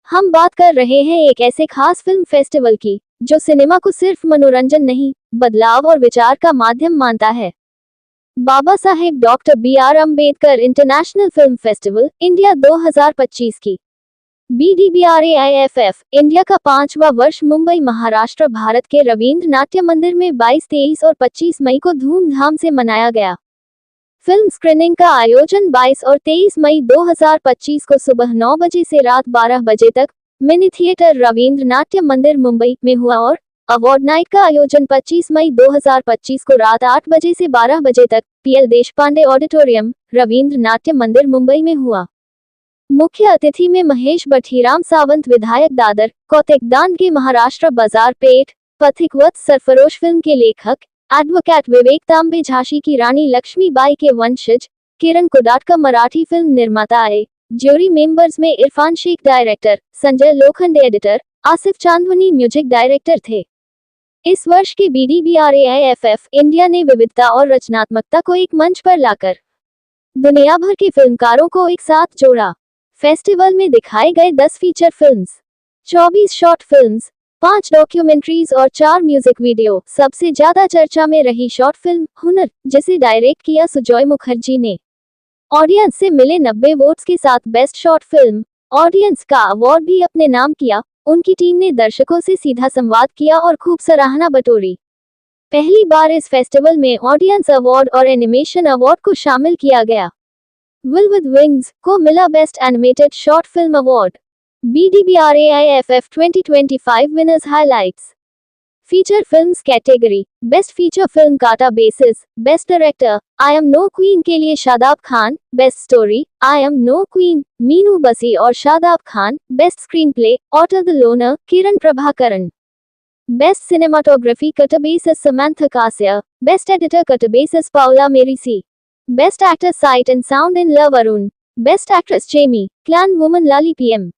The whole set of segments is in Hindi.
हम बात कर रहे हैं एक ऐसे खास फिल्म फेस्टिवल की जो सिनेमा को सिर्फ मनोरंजन नहीं, बदलाव और विचार का माध्यम मानता है। Baba Saheb doctor B.R. Ambedkar international film festival India 2025 की BDBRAIFF इंडिया का 5वां वर्ष मुंबई महाराष्ट्र भारत के रवींद्र नाट्य मंदिर में 22, 23 और 25 मई को धूमधाम से मनाया गया। फिल्म स्क्रीनिंग का आयोजन 22 और 23 मई 2025 को सुबह 9 बजे से रात 12 बजे तक मिनी थिएटर रवींद्र नाट्य मंदिर मुंबई में हुआ और अवार्ड नाइट का आयोजन 25 मई 2025 को रात 8 बजे से 12 बजे तक PL देशपांडे ऑडिटोरियम रवींद्र नाट्य मंदिर मुंबई में हुआ। मुख्य अतिथि में महेश बठीराम सावंत विधायक दादर कौतिक दांडगे महाराष्ट्र बाजार पेठ पथिकवत सरफरोश फिल्म के लेखक एडवोकेट विवेक तांबे झांसी की रानी लक्ष्मीबाई के वंशज किरण कोडाटकर मराठी फिल्म निर्माता आए। ज्यूरी मेंबर्स में Irfan Shaikh director, Sanjay Lokhande editor, Asif Chandwani music director थे। इस वर्ष के BDBRAIFF इंडिया ने विविधता और रचनात्मकता को एक मंच पर लाकर दुनिया भर के फिल्मकारों को एक साथ जोड़ा। फेस्टिवल में दिखाए गए 10 feature films, 24 short films, 5 documentaries और 4 म्यूजिक वीडियो। सबसे ज्यादा चर्चा में रही शॉर्ट फिल्म हुनर, जिसे डायरेक्ट किया सुजॉय मुखर्जी ने। ऑडियंस से मिले 90 वोट्स के साथ बेस्ट शॉर्ट फिल्म ऑडियंस का अवार्ड भी अपने नाम किया। उनकी टीम ने दर्शकों से सीधा संवाद किया और खूब सराहना बटोरी। पहली बार इस फेस्टिवल में ऑडियंस अवार्ड और एनिमेशन अवार्ड को शामिल किया गया। विल विद विंग्स को मिला best animated short film award. BDBRAIFF 2025 winners highlights. Feature films category, best feature film katabasis, best director I am no queen के लिए Shadab Khan, best story I am no queen Meenu Bassi और Shadab Khan, best screenplay otter the loner Kiran Prabhakaran, best cinematography katabasis Samantha Kasia, best editor katabasis Paula Merisi, best actor sight and sound in love Arun, best actress Jamie Klein woman Lali PM,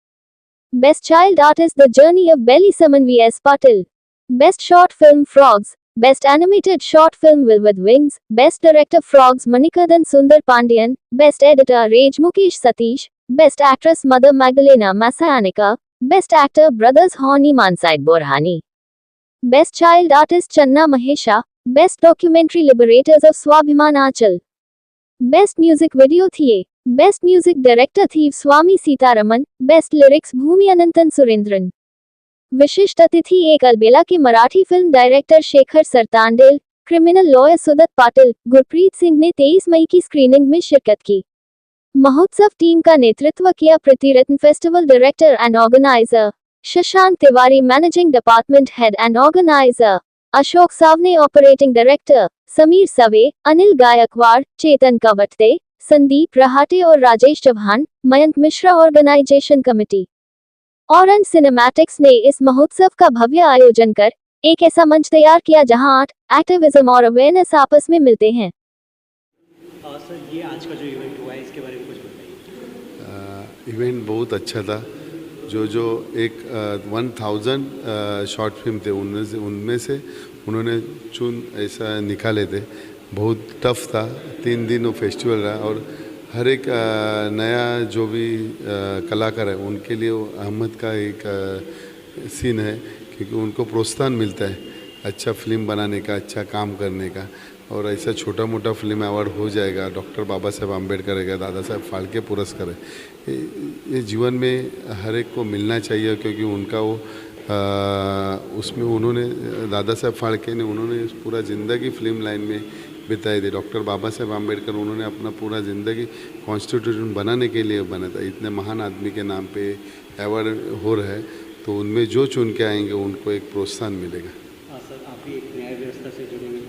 best child artist the journey of Bailey Suman VS Patil, best short film frogs, best animated short film will with wings, best director frogs Manikandan Sundar Pandian, best editor rage Mukesh Satish, best actress mother Magdalena मैसायानिका, बेस्ट एक्टर ब्रदर्स हॉनी मानसाइड बोरहानी, best child artist Channa Mahesha, best documentary लिबरेटर्स of Swabhiman Aanchal, best music video थिए, बेस्ट म्यूजिक डायरेक्टर थी स्वामी सीतारमन, बेस्ट लिरिक्स भूमि अनंतन सुरेंद्रन। विशिष्ट अतिथि एक अलबेला के Marathi film director Shekhar Sartandel, criminal lawyer Sudatt Patil, Gurpreet Singh ने 23 मई की स्क्रीनिंग में शिरकत की। महोत्सव टीम का नेतृत्व किया प्रतिरत्न festival director and organiser Shashank Tiwari, managing department head and organiser Ashok Sawne, operating director Sameer Save, Anil Gaikwad, Chetan Kavtate, Sandeep Rahate और Rajesh Chauhan, Mayank Mishra organisation committee Orange Cinematics ने इस महोत्सव का भव्य आयोजन कर एक ऐसा मंच तैयार किया जहां आर्ट, एक्टिविज्म और अवेयरनेस आपस में मिलते हैं। सर, ये आज का जो इवेंट हुआ है इसके बारे में कुछ बताइए। इवेंट बहुत अच्छा था। जो एक 1000 शॉर्ट फिल्म थे उनमें से उन्होंने चुन ऐसा निकाले थे। बहुत टफ था। 3 दिन वो फेस्टिवल रहा और हर एक नया जो भी कलाकार है उनके लिए वो अहमद का एक सीन है, क्योंकि उनको प्रोत्साहन मिलता है अच्छा फिल्म बनाने का, अच्छा काम करने का। और ऐसा छोटा मोटा फिल्म अवार्ड हो जाएगा, डॉक्टर बाबा साहेब अम्बेडकर का दादा साहेब फाल्के पुरस्कार है, ये जीवन में हर एक को मिलना चाहिए, क्योंकि उनका वो उसमें उन्होंने दादा साहेब फाल्के ने उन्होंने पूरा ज़िंदगी फिल्म लाइन में बिताई थी। डॉक्टर बाबा साहेब अम्बेडकर उन्होंने अपना पूरा ज़िंदगी कॉन्स्टिट्यूशन बनाने के लिए बना था। इतने महान आदमी के नाम पे अवार्ड हो रहा है, तो उनमें जो चुन के आएंगे उनको एक प्रोत्साहन मिलेगा। सर, आप भी एक न्याय व्यवस्था से जुड़े हुए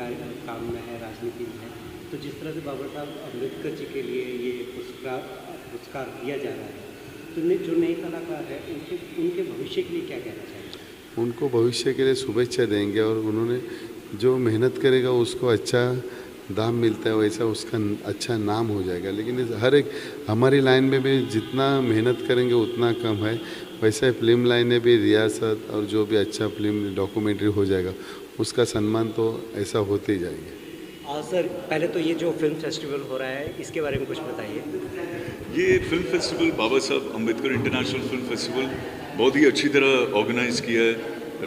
काम में है, राजनीति में है, तो जिस तरह से बाबा साहब अम्बेडकर जी के लिए ये पुरस्कार दिया जा रहा है, तो जो नए कलाकार है उनके भविष्य के लिए क्या कहना चाहिए? उनको भविष्य के लिए शुभेच्छा देंगे और उन्होंने जो मेहनत करेगा उसको अच्छा दाम मिलता है, वैसा उसका अच्छा नाम हो जाएगा। लेकिन हर एक हमारी लाइन में भी जितना मेहनत करेंगे उतना कम है, वैसे फिल्म लाइन में भी रियासत और जो भी अच्छा फिल्म डॉक्यूमेंट्री हो जाएगा उसका सम्मान तो ऐसा होते ही जाएगा। सर, पहले तो ये जो फिल्म फेस्टिवल हो रहा है इसके बारे में कुछ बताइए। ये फिल्म फेस्टिवल बाबा Saheb Ambedkar international film festival बहुत ही अच्छी तरह ऑर्गेनाइज़ किया है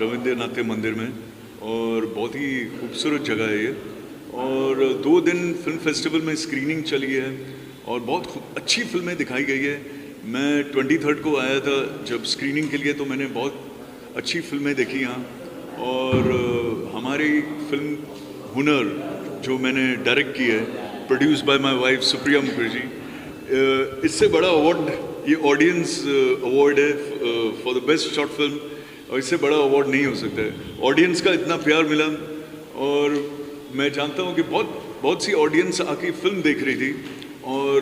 रविंद्र नाट्य मंदिर में, और बहुत ही खूबसूरत जगह है ये। और 2 दिन फिल्म फेस्टिवल में स्क्रीनिंग चली है और बहुत अच्छी फिल्में दिखाई गई है। मैं 23rd को आया था जब स्क्रीनिंग के लिए, तो मैंने बहुत अच्छी फिल्में देखी यहाँ। और हमारी फिल्म हुनर जो मैंने डायरेक्ट की है, produce by my wife Supriya Mukherjee, इससे बड़ा अवार्ड ये ऑडियंस अवार्ड है for the best short film, और इससे बड़ा अवार्ड नहीं हो सकता है। ऑडियंस का इतना प्यार मिला, और मैं जानता हूँ कि बहुत सी ऑडियंस आके फिल्म देख रही थी, और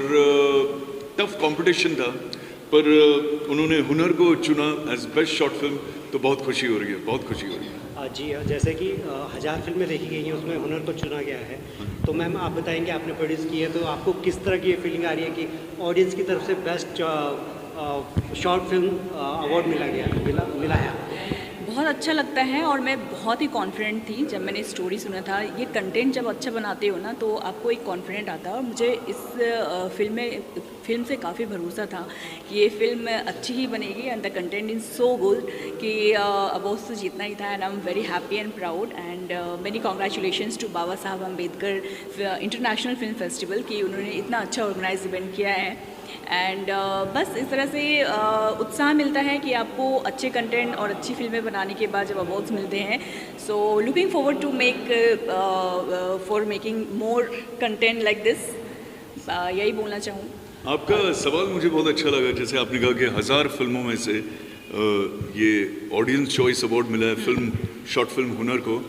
टफ कंपटीशन था, पर उन्होंने हुनर को चुना एज बेस्ट शॉर्ट फिल्म, तो बहुत खुशी हो रही है, बहुत खुशी हो रही है। जी, जैसे कि 1000 फिल्में देखी गई हैं, उसमें हुनर को चुना गया है। तो मैम आप बताएंगे, आपने प्रोड्यूस की है, तो आपको किस तरह की ये फीलिंग आ रही है कि ऑडियंस की तरफ से बेस्ट शॉर्ट फिल्म अवार्ड मिला है आपको? बहुत अच्छा लगता है, और मैं बहुत ही कॉन्फिडेंट थी जब मैंने स्टोरी सुना था। ये कंटेंट जब अच्छा बनाते हो ना, तो आपको एक कॉन्फिडेंट आता है, और मुझे इस फिल्म से काफ़ी भरोसा था कि ये फिल्म अच्छी ही बनेगी, and the content is so good कि अवार्ड्स तो जीतना ही था। And I am very happy and proud, and many congratulations to Baba Saheb Ambedkar international film festival कि उन्होंने इतना अच्छा ऑर्गेनाइज इवेंट किया है। एंड बस इस तरह से उत्साह मिलता है कि आपको अच्छे कंटेंट और अच्छी फिल्में बनाने के बाद जब अवार्ड्स मिलते हैं, so looking forward to making more content like this, यही बोलना चाहूँ। आपका सवाल मुझे बहुत अच्छा लगा, जैसे आपने कहा कि 1000 फिल्मों में से ये ऑडियंस चॉइस अवार्ड मिला है शॉर्ट फिल्म हुनर को।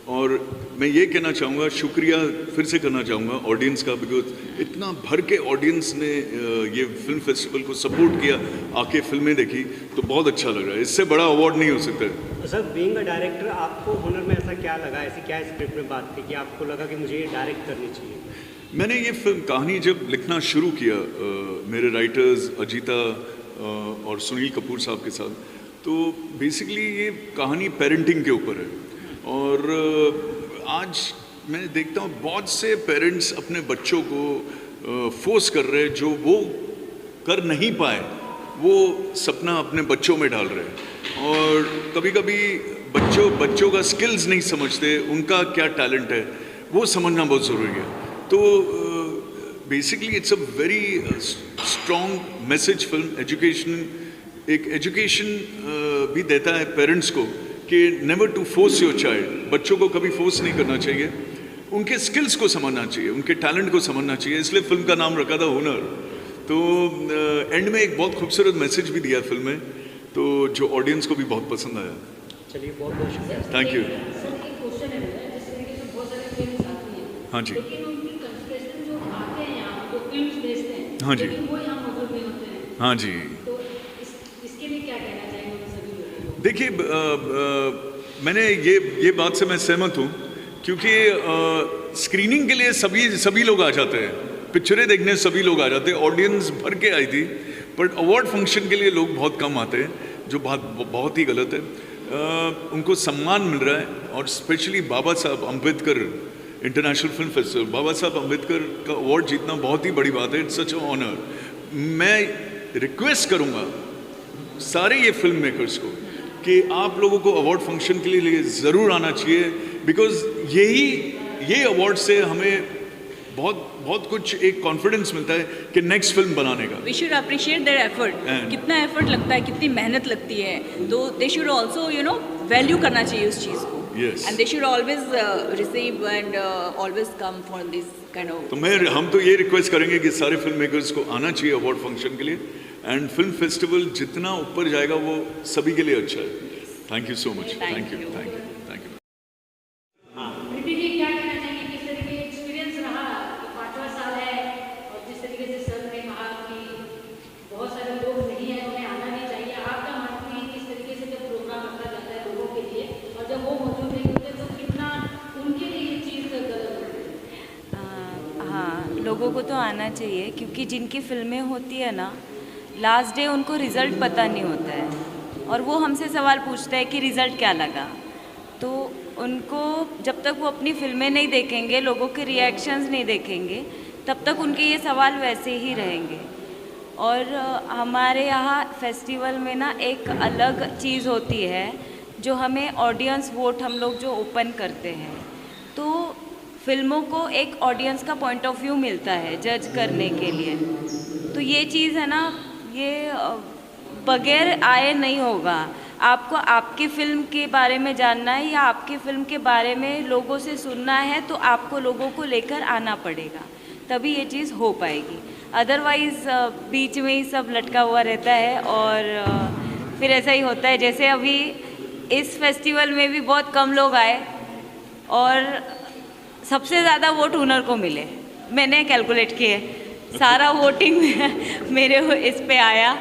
और मैं ये कहना चाहूँगा, शुक्रिया फिर से करना चाहूँगा ऑडियंस का, बिकॉज इतना भर के ऑडियंस ने ये फिल्म फेस्टिवल को सपोर्ट किया, आके फिल्में देखी, तो बहुत अच्छा लग रहा है। इससे बड़ा अवार्ड नहीं हो सकता। सर, बीइंग अ डायरेक्टर, आपको हुनर में ऐसा क्या लगा, ऐसी क्या स्क्रिप्ट में बात थी कि आपको लगा कि मुझे ये डायरेक्ट करनी चाहिए? मैंने ये फिल्म कहानी जब लिखना शुरू किया मेरे राइटर्स अजीता और सुनील कपूर साहब के साथ, तो बेसिकली ये कहानी पेरेंटिंग के ऊपर है। और आज मैं देखता हूँ बहुत से पेरेंट्स अपने बच्चों को फोर्स कर रहे हैं, जो वो कर नहीं पाए वो सपना अपने बच्चों में डाल रहे हैं। और कभी कभी बच्चों का स्किल्स नहीं समझते, उनका क्या टैलेंट है वो समझना बहुत ज़रूरी है। तो basically it's a very strong message film, एक एजुकेशन भी देता है पेरेंट्स को कि never to force your child, बच्चों को कभी फोर्स नहीं करना चाहिए, उनके स्किल्स को समझना चाहिए, उनके टैलेंट को समझना चाहिए। इसलिए फिल्म का नाम रखा था हुनर। तो एंड में एक बहुत खूबसूरत मैसेज भी दिया फिल्म में, तो जो ऑडियंस को भी बहुत पसंद आया। चलिए, बहुत बहुत शुक्रिया। Thank you. सर, एक क्वेश्चन है मेरा, जिस तरीके से बहुत सारे फिल्म्स आती हैं, हाँ जी। लेकिन उनकी कंटेस्टेंट जो आते हैं यहाँ, जो फिल्म्स भेजते हैं, हाँ जी। लेकिन वो यहाँ मौजूद नहीं होते हैं। हाँ जी। तो इसके लिए क्या कहना चाहेंगे उन सभी लोगों को? देखिए, मैंने ये बात से मैं सहमत हूँ, क्योंकि स्क्रीनिंग के लिए सभी लोग आ जाते हैं, पिक्चरें देखने सभी लोग आ जाते हैं, ऑडियंस भर के आई थी, बट अवार्ड फंक्शन के लिए लोग बहुत कम आते हैं, जो बहुत ही गलत है। उनको सम्मान मिल रहा है, और स्पेशली बाबा Saheb Ambedkar international film festival, बाबा साहब अम्बेडकर का अवार्ड जीतना बहुत ही बड़ी बात है। It's such a honour. मैं रिक्वेस्ट करूँगा सारे ये फिल्म मेकर्स को कि आप लोगों को अवार्ड फंक्शन के लिए ज़रूर आना चाहिए, बिकॉज ये अवार्ड से हमें बहुत कुछ एक कॉन्फिडेंस मिलता है कि नेक्स्ट फिल्म बनाने का। We should appreciate their effort, कितना एफर्ट लगता है, कितनी मेहनत लगती है, तो दे शुड ऑल्सो वैल्यू करना चाहिए उस चीज़ को। Yes. And they should always receive and always come for this kind of. तो हम तो ये रिक्वेस्ट करेंगे कि सारे फिल्म मेकर्स को आना चाहिए अवार्ड फंक्शन के लिए, एंड फिल्म फेस्टिवल जितना ऊपर जाएगा वो सभी के लिए अच्छा है। Thank you so much. Thank you. Ripi ji, क्या कहना चाहेंगे, किस तरीके एक्सपीरियंस रहा? 5वां साल है, और जिस तरीके से सर ने कहा कि बहुत सारे लोग नहीं है, उन्हें आना नहीं चाहिए, आपका मानना है किस तरीके से जब प्रोग्राम रखा जाता है लोगों के लिए, और जब वो मौजूद नहीं होते तो कितना उनके लिए ये चीज़ गलत होती है? हाँ, लोगों को तो आना चाहिए, क्योंकि जिनकी फिल्में होती है ना, लास्ट डे उनको रिज़ल्ट पता नहीं होता है, और वो हमसे सवाल पूछता है कि रिज़ल्ट क्या लगा। तो उनको जब तक वो अपनी फिल्में नहीं देखेंगे, लोगों के रिएक्शंस नहीं देखेंगे, तब तक उनके ये सवाल वैसे ही रहेंगे। और हमारे यहाँ फेस्टिवल में ना एक अलग चीज़ होती है जो हमें ऑडियंस वोट हम लोग जो ओपन करते हैं, तो फिल्मों को एक ऑडियंस का पॉइंट ऑफ व्यू मिलता है जज करने के लिए। तो ये चीज़ है ना, ये बगैर आए नहीं होगा। आपको आपकी फ़िल्म के बारे में जानना है या आपकी फ़िल्म के बारे में लोगों से सुनना है, तो आपको लोगों को लेकर आना पड़ेगा, तभी ये चीज़ हो पाएगी। अदरवाइज़ बीच में ही सब लटका हुआ रहता है और फिर ऐसा ही होता है। जैसे अभी इस फेस्टिवल में भी बहुत कम लोग आए और सबसे ज़्यादा वोट हुनर को मिले। मैंने कैलकुलेट किए, सारा वोटिंग मेरे इस पे आया,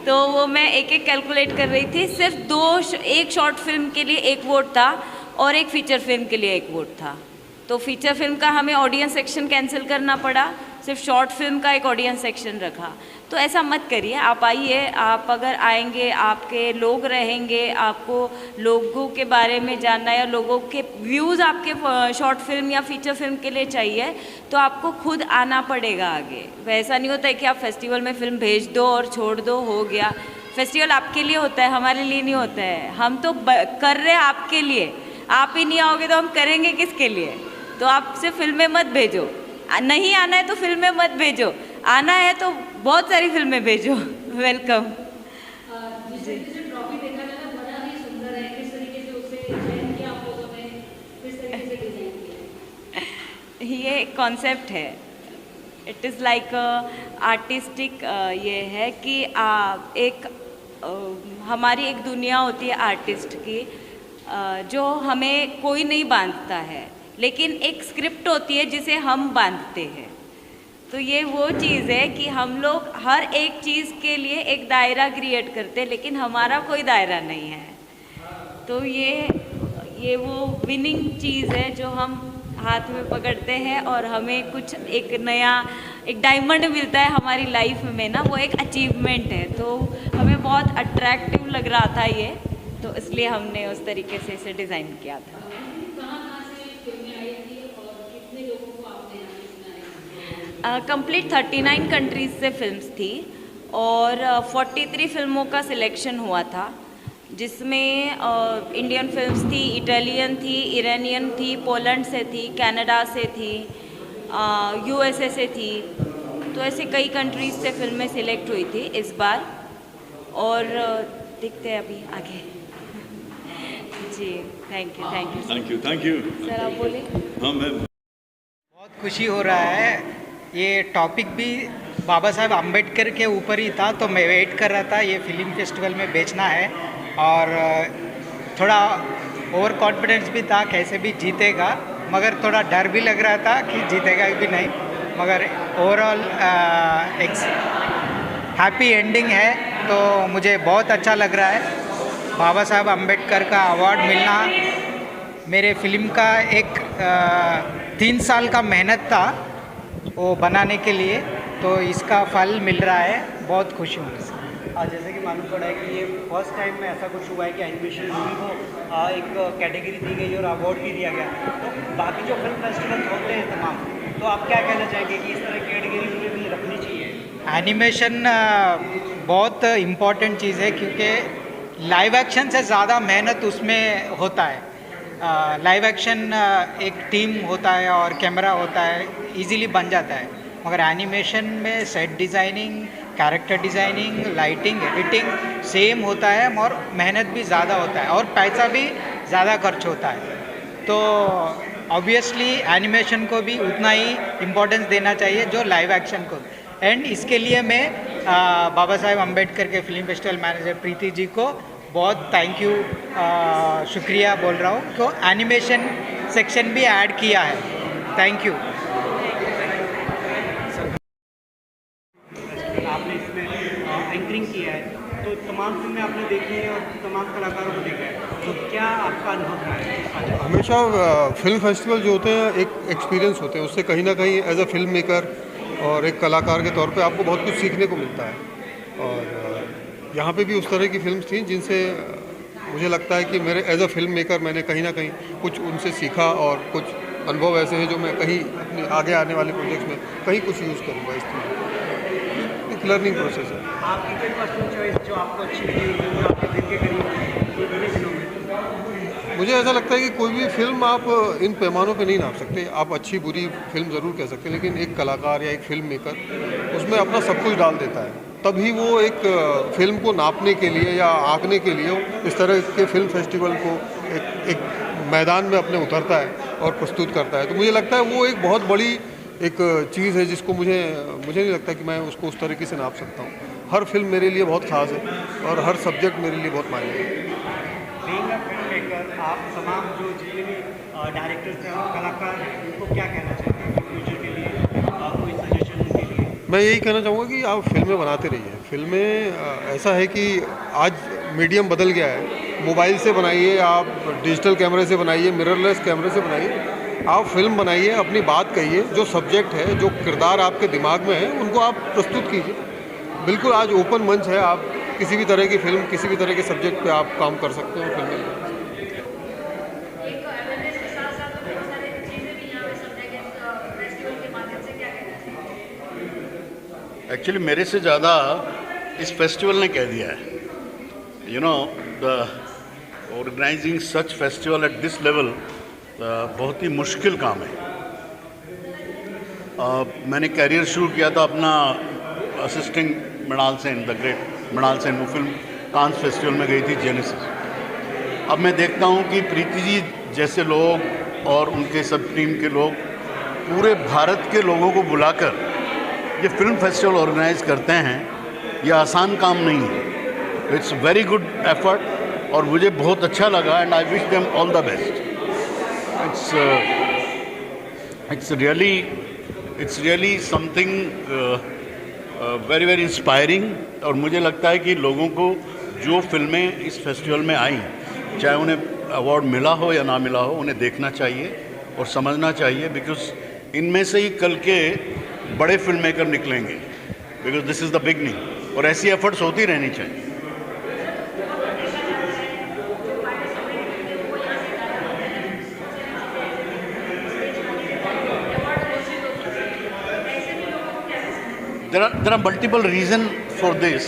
तो वो मैं एक एक कैलकुलेट कर रही थी। सिर्फ एक शॉर्ट फिल्म के लिए एक वोट था और एक फ़ीचर फिल्म के लिए एक वोट था। तो फीचर फिल्म का हमें ऑडियंस सेक्शन कैंसिल करना पड़ा, सिर्फ शॉर्ट फिल्म का एक ऑडियंस सेक्शन रखा। तो ऐसा मत करिए, आप आइए, आप अगर आएंगे, आपके लोग रहेंगे, आपको लोगों के बारे में जानना है या लोगों के व्यूज़ आपके शॉर्ट फिल्म या फीचर फिल्म के लिए चाहिए, तो आपको खुद आना पड़ेगा आगे। वैसा नहीं होता है कि आप फेस्टिवल में फ़िल्म भेज दो और छोड़ दो, हो गया। फेस्टिवल आपके लिए होता है, हमारे लिए नहीं होता है। हम तो कर रहे हैं आपके लिए, आप ही नहीं आओगे तो हम करेंगे किसके लिए? तो आप सिर्फ फिल्में मत भेजो, नहीं आना है तो फिल्में मत भेजो, आना है तो बहुत सारी फिल्में भेजो। वेलकम। जिस तरीके से ट्रॉफी देखा जाता है बड़ा ही सुंदर है, किस तरीके से उसे डिजाइन किया आप लोगों ने, किस तरीके से डिजाइन किया? ये एक कॉन्सेप्ट है, इट इज़ लाइक आर्टिस्टिक। ये है कि हमारी एक दुनिया होती है आर्टिस्ट की, जो हमें कोई नहीं बांधता है, लेकिन एक स्क्रिप्ट होती है जिसे हम बांधते हैं। तो ये वो चीज़ है कि हम लोग हर एक चीज़ के लिए एक दायरा क्रिएट करते हैं, लेकिन हमारा कोई दायरा नहीं है। तो ये वो विनिंग चीज़ है जो हम हाथ में पकड़ते हैं और हमें कुछ एक नया एक डायमंड मिलता है हमारी लाइफ में ना, वो एक अचीवमेंट है। तो हमें बहुत अट्रैक्टिव लग रहा था ये, तो इसलिए हमने उस तरीके से इसे डिज़ाइन किया था। कंप्लीट 39 कंट्रीज़ से फिल्म्स थी और 43 फिल्मों का सिलेक्शन हुआ था, जिसमें इंडियन फिल्म्स थी, इटालियन थी, ईरानियन थी, पोलैंड से थी, कनाडा से थी, यूएसए से थी। तो ऐसे कई कंट्रीज़ से फिल्में सिलेक्ट हुई थी इस बार, और देखते हैं अभी आगे। जी thank you. Thank you. Sir आप बोले। हाँ मैम, बहुत खुशी हो रहा है। ये टॉपिक भी बाबा साहेब अम्बेडकर के ऊपर ही था, तो मैं वेट कर रहा था ये फिल्म फेस्टिवल में बेचना है, और थोड़ा ओवर कॉन्फिडेंस भी था कैसे भी जीतेगा, मगर थोड़ा डर भी लग रहा था कि जीतेगा भी नहीं, मगर ओवरऑल एक हैप्पी एंडिंग है, तो मुझे बहुत अच्छा लग रहा है। बाबा साहेब अम्बेडकर का अवार्ड मिलना मेरे फिल्म का एक 3 साल का मेहनत था वो बनाने के लिए, तो इसका फल मिल रहा है, बहुत खुशी हूँ इससे। जैसे कि मालूम पड़ा है कि ये फर्स्ट टाइम में ऐसा कुछ हुआ है कि एनिमेशन मूवी को एक कैटेगरी दी गई और अवार्ड भी दिया गया। तो बाकी जो फिल्म फेस्टिवल होते हैं तमाम, तो आप क्या कहना चाहेंगे कि इस तरह की कैटेगरी मुझे भी रखनी चाहिए? एनिमेशन बहुत इम्पॉर्टेंट चीज़ है, क्योंकि लाइव एक्शन से ज़्यादा मेहनत उसमें होता है। लाइव एक्शन एक टीम होता है और कैमरा होता है, इजीली बन जाता है, मगर एनिमेशन में set designing, character designing, lighting, editing same होता है, और मेहनत भी ज़्यादा होता है और पैसा भी ज़्यादा खर्च होता है। तो ऑब्वियसली एनिमेशन को भी उतना ही इम्पोर्टेंस देना चाहिए जो लाइव एक्शन को। एंड इसके लिए मैं बाबा साहेब अम्बेडकर के film festival manager Preeti ji को बहुत थैंक यू, शुक्रिया बोल रहा हूँ, तो एनिमेशन सेक्शन भी ऐड किया है। Thank you. आपने इसमें एंकरिंग किया है, तो तमाम फिल्में आपने देखी हैं और तमाम कलाकारों को देखा है, तो क्या आपका अनुभव रहा है? हमेशा फिल्म फेस्टिवल जो होते हैं एक एक्सपीरियंस होते हैं, उससे कहीं ना कहीं एज अ फिल्म मेकर और एक कलाकार के तौर पे आपको बहुत कुछ सीखने को मिलता है। और यहाँ पे भी उस तरह की फिल्म्स थी जिनसे मुझे लगता है कि मेरे एज अ फिल्म मेकर मैंने कहीं ना कहीं कुछ उनसे सीखा, और कुछ अनुभव ऐसे हैं जो मैं कहीं अपने आगे आने वाले प्रोजेक्ट्स में कहीं कुछ यूज़ करूँगा। इस तरह लर्निंग प्रोसेस है। आपकी कोई पर्सनल चॉइस जो आपको अच्छी लगी, जो आपके दिल के करीब है इन दिनों में? मुझे ऐसा लगता है कि कोई भी फिल्म आप इन पैमानों पे नहीं नाप सकते। आप अच्छी बुरी फिल्म ज़रूर कह सकते हैं, लेकिन एक कलाकार या एक फिल्म मेकर उसमें अपना सब कुछ डाल देता है, तभी वो एक फिल्म को नापने के लिए या आंकने के लिए इस तरह के फिल्म फेस्टिवल को एक मैदान में अपने उतरता है और प्रस्तुत करता है। तो मुझे लगता है वो एक बहुत बड़ी एक चीज़ है जिसको मुझे नहीं लगता कि मैं उसको उस तरीके से नाप सकता हूँ। हर फिल्म मेरे लिए बहुत ख़ास है और हर सब्जेक्ट मेरे लिए बहुत मायने है। बीइंग अ फिल्म मेकर, आप तमाम जो जितने भी डायरेक्टर्स हैं और कलाकार हैं उनको क्या कहना चाहते हैं फ्यूचर के लिए, कोई सजेशन उनके लिए? मैं यही कहना चाहूँगा कि आप फिल्में बनाते रहिए। फिल्में ऐसा है कि आज मीडियम बदल गया है, मोबाइल से बनाइए, आप डिजिटल कैमरे से बनाइए, मिररलेस कैमरे से बनाइए, आप फिल्म बनाइए, अपनी बात कहिए, जो सब्जेक्ट है, जो किरदार आपके दिमाग में है उनको आप प्रस्तुत कीजिए। बिल्कुल आज ओपन मंच है, आप किसी भी तरह की फिल्म, किसी भी तरह के सब्जेक्ट पे आप काम कर सकते हो फिल्म में। एक अवेयरनेस के साथ साथ बहुत सारी चीज़ें भी यहाँ पे सब फेस्टिवल के माध्यम से क्या कहना चाहिए? एक्चुअली मेरे से ज़्यादा इस फेस्टिवल ने कह दिया है। You know, the organising such festival at this level बहुत ही मुश्किल काम है। मैंने कैरियर शुरू किया था अपना assisting Mrinal Sen, the great Mrinal Sen, वो फिल्म कांस फेस्टिवल में गई थी, जेनेसिस। अब मैं देखता हूँ कि प्रीति जी जैसे लोग और उनके सब टीम के लोग पूरे भारत के लोगों को बुलाकर ये फिल्म फेस्टिवल ऑर्गेनाइज करते हैं। ये आसान काम नहीं है। इट्स वेरी गुड एफर्ट और मुझे बहुत अच्छा लगा and I wish them all the best. It's really something very very inspiring. और मुझे लगता है कि लोगों को जो फिल्में इस फेस्टिवल में आई, चाहे उन्हें अवार्ड मिला हो या ना मिला हो, उन्हें देखना चाहिए और समझना चाहिए, बिकॉज इनमें से ही कल के बड़े फिल्म मेकर निकलेंगे, because this is the beginning. और ऐसी एफर्ट्स होती रहनी चाहिए। There are multiple reason for this.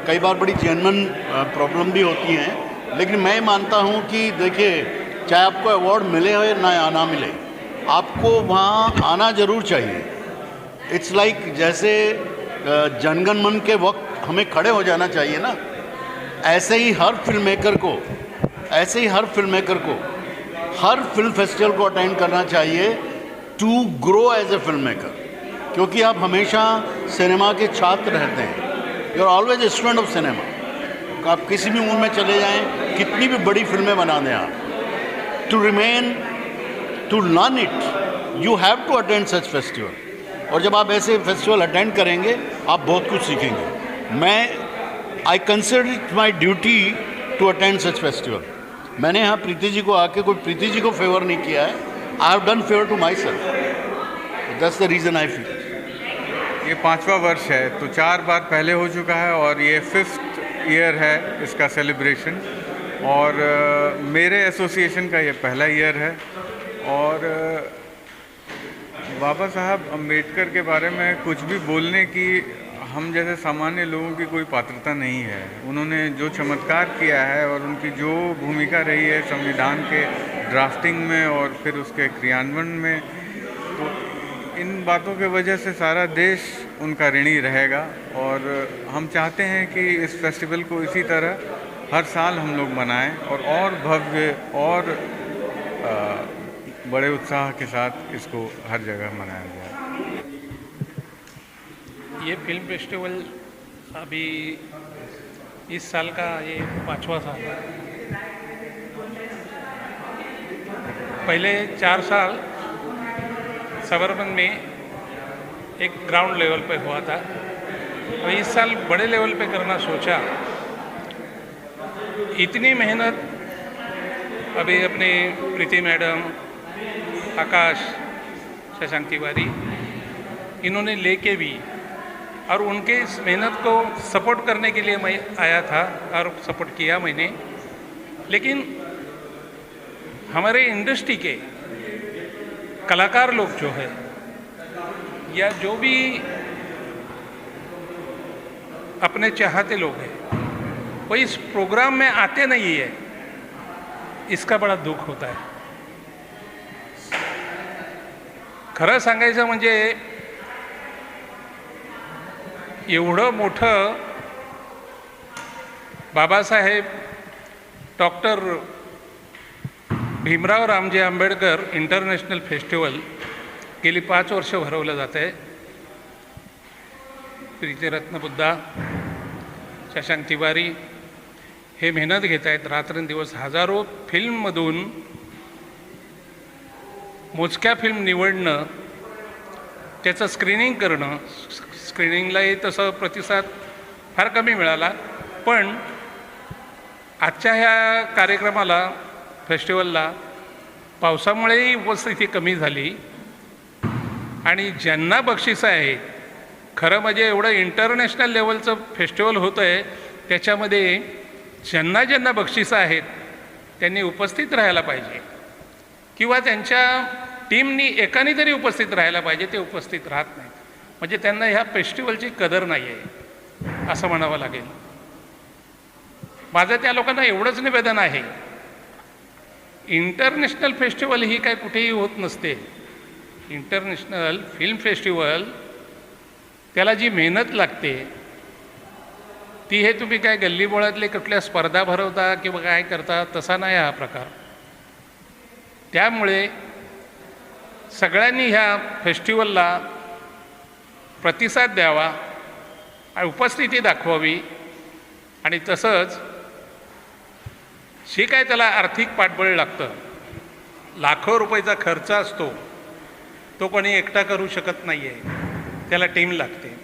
कई बार बड़ी जेन्युइन प्रॉब्लम भी होती हैं, लेकिन मैं मानता हूँ कि देखिए, चाहे आपको अवार्ड मिले हो या ना मिले, आपको वहाँ आना ज़रूर चाहिए। इट्स लाइक जैसे जनगण मन के वक्त हमें खड़े हो जाना चाहिए ना, ऐसे ही हर फिल्म मेकर को हर फिल्म फेस्टिवल को अटेंड करना चाहिए to grow as a film maker. क्योंकि आप हमेशा सिनेमा के छात्र रहते हैं, you are always a student of cinema. आप किसी भी उम्र में चले जाएं, कितनी भी बड़ी फिल्में बना दें आप, to remain, to learn it, you have to attend such festival. और जब आप ऐसे फेस्टिवल अटेंड करेंगे, आप बहुत कुछ सीखेंगे। I consider it my duty to attend such festival. मैंने यहाँ प्रीति जी को आके कोई प्रीति जी को फेवर नहीं किया है, I have done favour to myself. That's the reason I feel. ये 5वां वर्ष है, तो 4 बार पहले हो चुका है और ये 5th ईयर है इसका सेलिब्रेशन। और मेरे एसोसिएशन का ये पहला ईयर है। और बाबा साहब अम्बेडकर के बारे में कुछ भी बोलने की हम जैसे सामान्य लोगों की कोई पात्रता नहीं है। उन्होंने जो चमत्कार किया है और उनकी जो भूमिका रही है संविधान के ड्राफ्टिंग में और फिर उसके क्रियान्वयन में, तो इन बातों के वजह से सारा देश उनका ऋणी रहेगा। और हम चाहते हैं कि इस फेस्टिवल को इसी तरह हर साल हम लोग मनाएं और भव्य और बड़े उत्साह के साथ इसको हर जगह मनाया जाए। ये फिल्म फेस्टिवल अभी इस साल का ये 5वां साल है। पहले 4 साल सबरबन में एक ग्राउंड लेवल पे हुआ था और इस साल बड़े लेवल पे करना सोचा। इतनी मेहनत अभी अपने प्रीति मैडम, आकाश, शशांक तिवारी, इन्होंने लेके भी, और उनके इस मेहनत को सपोर्ट करने के लिए मैं आया था और सपोर्ट किया मैंने। लेकिन हमारे इंडस्ट्री के कलाकार लोग जो है या जो भी अपने चाहते लोग हैं, वो इस प्रोग्राम में आते नहीं है, इसका बड़ा दुःख होता है. खरं सांगायचं म्हणजे एवढं मोठं Babasaheb doctor Bhimrao Ramji Ambedkar international festival गेली 5 वर्ष भरवलं जात आहे. प्रीतिरत्न बुद्धा, शशांक तिवारी हे मेहनत घेत आहेत रात्रंदिवस. हजारो फिल्ममधून मोजक्या फिल्म निवडणं, त्याचं स्क्रीनिंग करणं. स्क्रीनिंगलाही तसं प्रतिसाद फार कमी मिळाला, पण आजच्या ह्या कार्यक्रमाला, फेस्टिवलला पावसामुळेही उपस्थिती कमी झाली आणि ज्यांना बक्षिसं आहेत, खरं म्हणजे एवढं इंटरनॅशनल लेवलचं फेस्टिवल होतं आहे, त्याच्यामध्ये ज्यांना ज्यांना बक्षिसं आहेत त्यांनी उपस्थित राहायला पाहिजे किंवा त्यांच्या टीमनी एकाने तरी उपस्थित राहायला पाहिजे. ते उपस्थित राहत नाहीत, म्हणजे त्यांना ह्या फेस्टिवलची कदर नाही आहे असं म्हणावं लागेल. माझं त्या लोकांना एवढंच निवेदन आहे, इंटरनॅशनल फेस्टिवल ही काय कुठेही होत नसते. इंटरनॅशनल फिल्म फेस्टिवल, त्याला जी मेहनत लागते ती हे तुम्ही काय गल्लीबोळातले कुठल्या स्पर्धा भरवता किंवा काय करता तसा नाही हा प्रकार. त्यामुळे सगळ्यांनी ह्या फेस्टिवलला प्रतिसाद द्यावा, उपस्थिती दाखवावी आणि तसंच जे काय त्याला आर्थिक पाठबळ लागतं, लाखो रुपयाचा खर्च असतो, तो कोणी एकटा करू शकत नाही आहे, त्याला टीम लागते.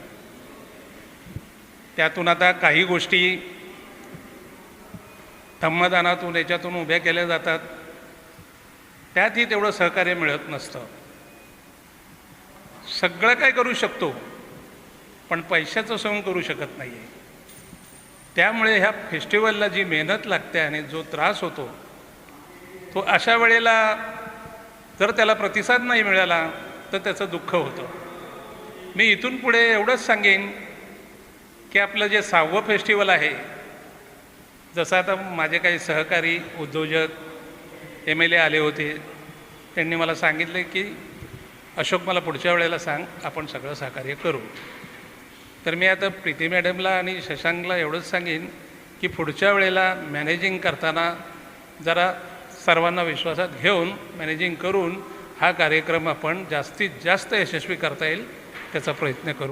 त्यातून आता काही गोष्टी धम्मदानातून याच्यातून उभ्या केल्या जातात, त्यातही तेवढं सहकार्य मिळत नसतं. सगळं काय करू शकतो पण पैशाचं सोंग करू शकत नाही आहे. त्यामुळे ह्या फेस्टिवलला जी मेहनत लागते आणि जो त्रास होतो तो अशा वेळेला जर त्याला प्रतिसाद नाही मिळाला तर त्याचं दुःख होतं. मी इथून पुढे एवढंच सांगेन की आपलं जे 6वं फेस्टिवल आहे, जसं आता माझे काही सहकारी उद्योजक MLA आले होते, त्यांनी मला सांगितले की अशोक मला पुढच्या वेळेला सांग, आपण सगळं सहकार्य करू. तर मी आता प्रीती मॅडमला आणि शशांकला एवढंच सांगेन की पुढच्या वेळेला मॅनेजिंग करताना जरा सर्वांना विश्वासात घेऊन मॅनेजिंग करून हा कार्यक्रम आपण जास्तीत जास्त यशस्वी करता येईल त्याचा प्रयत्न करू.